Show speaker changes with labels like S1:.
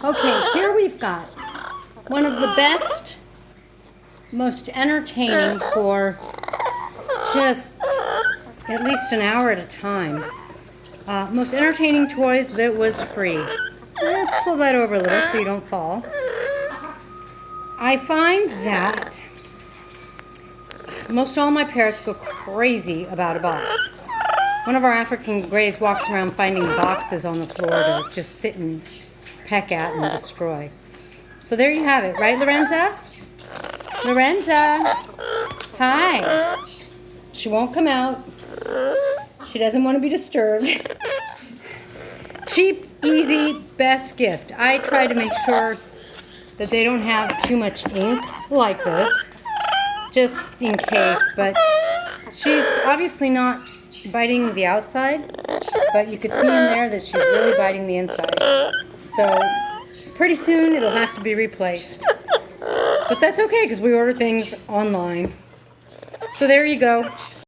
S1: Okay, here we've got one of the best, most entertaining for just at least an hour at a time. Most entertaining toys that was free. Let's pull that over a little so you don't fall. I find that most all my parrots go crazy about a box. One of our African Greys walks around finding boxes on the floor to just sit and peck at and destroy. So there you have it, right, Lorenza? Lorenza! Hi! She won't come out. She doesn't want to be disturbed. Cheap, easy, best gift. I try to make sure that they don't have too much ink like this, just in case, but she's obviously not biting the outside, but you could see in there that she's really biting the inside. So pretty soon it'll have to be replaced. But that's okay because we order things online. So there you go.